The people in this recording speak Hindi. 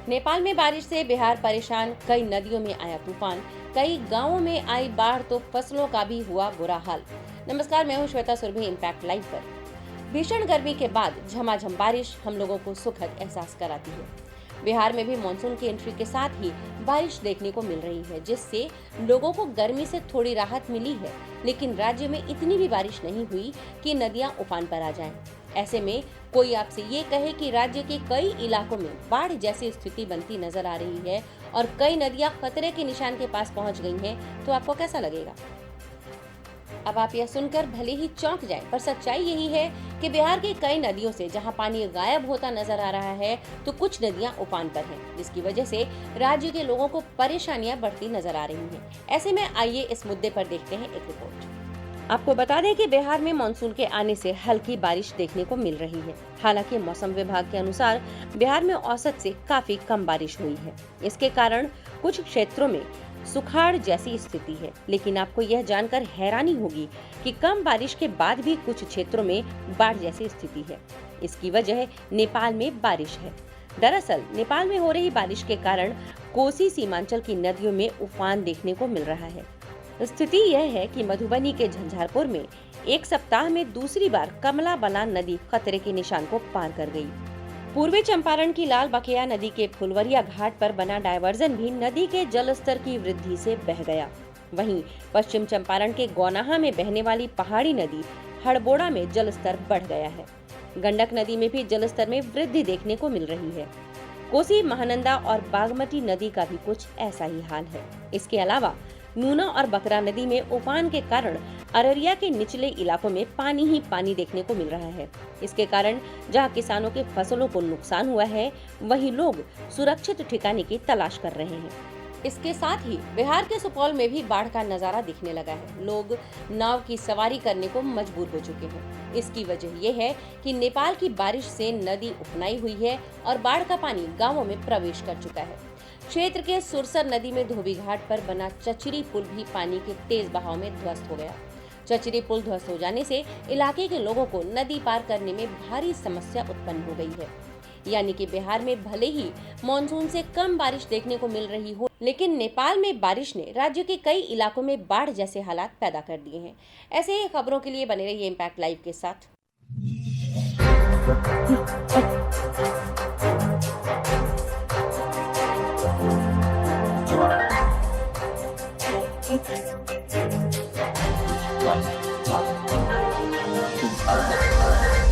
नेपाल में बारिश से बिहार परेशान, कई नदियों में आया तूफान, कई गांवों में आई बाढ़ तो फसलों का भी हुआ बुरा हाल। नमस्कार, मैं हूं श्वेता सुरभि इम्पैक्ट लाइव पर। भीषण गर्मी के बाद झमाझम बारिश हम लोगों को सुखद एहसास कराती है। बिहार में भी मानसून की एंट्री के साथ ही बारिश देखने को मिल रही है, जिससे लोगों को गर्मी से थोड़ी राहत मिली है। लेकिन राज्य में इतनी भी बारिश नहीं हुई कि नदियां उफान पर आ जाएं। ऐसे में कोई आपसे ये कहे कि राज्य के कई इलाकों में बाढ़ जैसी स्थिति बनती नजर आ रही है और कई नदियां खतरे के निशान के पास पहुंच गई हैं, तो आपको कैसा लगेगा? अब आप यह सुनकर भले ही चौंक जाएं, पर सच्चाई यही है कि बिहार की कई नदियों से जहां पानी गायब होता नजर आ रहा है, तो कुछ नदियां उफान पर हैं, जिसकी वजह से राज्य के लोगों को परेशानियां बढ़ती नजर आ रही हैं। ऐसे में आइए इस मुद्दे पर देखते हैं एक रिपोर्ट। आपको बता दें कि बिहार में मानसून के आने से हल्की बारिश देखने को मिल रही है। हालांकि मौसम विभाग के अनुसार बिहार में औसत से काफी कम बारिश हुई है। इसके कारण कुछ क्षेत्रों में सुखाड़ जैसी स्थिति है। लेकिन आपको यह जानकर हैरानी होगी कि कम बारिश के बाद भी कुछ क्षेत्रों में बाढ़ जैसी स्थिति है। इसकी वजह नेपाल में बारिश है। दरअसल नेपाल में हो रही बारिश के कारण कोसी सीमांचल की नदियों में उफान देखने को मिल रहा है। स्थिति यह है कि मधुबनी के झंझारपुर में एक सप्ताह में दूसरी बार कमला बलान नदी खतरे के निशान को पार कर गई। पूर्वी चंपारण की लाल बकेया नदी के फुलवरिया घाट पर बना डायवर्जन भी नदी के जल स्तर की वृद्धि से बह गया। वहीं पश्चिम चंपारण के गौनाहा में बहने वाली पहाड़ी नदी हड़बोड़ा में जल स्तर बढ़ गया है। गंडक नदी में भी जल स्तर में वृद्धि देखने को मिल रही है। कोसी, महानंदा और बागमती नदी का भी कुछ ऐसा ही हाल है। इसके अलावा नूना और बकरा नदी में उफान के कारण अररिया के निचले इलाकों में पानी ही पानी देखने को मिल रहा है। इसके कारण जहां किसानों के फसलों को नुकसान हुआ है, वहीं लोग सुरक्षित ठिकाने की तलाश कर रहे हैं। इसके साथ ही बिहार के सुपौल में भी बाढ़ का नजारा दिखने लगा है। लोग नाव की सवारी करने को मजबूर हो चुके हैं। इसकी वजह यह है कि नेपाल की बारिश से नदी उफनाई हुई है और बाढ़ का पानी गाँवों में प्रवेश कर चुका है। क्षेत्र के सुरसर नदी में धोबी घाट पर बना चचरी पुल भी पानी के तेज बहाव में ध्वस्त हो गया। चचरी पुल ध्वस्त हो जाने से इलाके के लोगों को नदी पार करने में भारी समस्या उत्पन्न हो गई है। यानी कि बिहार में भले ही मानसून से कम बारिश देखने को मिल रही हो, लेकिन नेपाल में बारिश ने राज्य के कई इलाकों में बाढ़ जैसे हालात पैदा कर दिए हैं। ऐसे ही खबरों के लिए बने रहिए इम्पैक्ट लाइव के साथ। Right.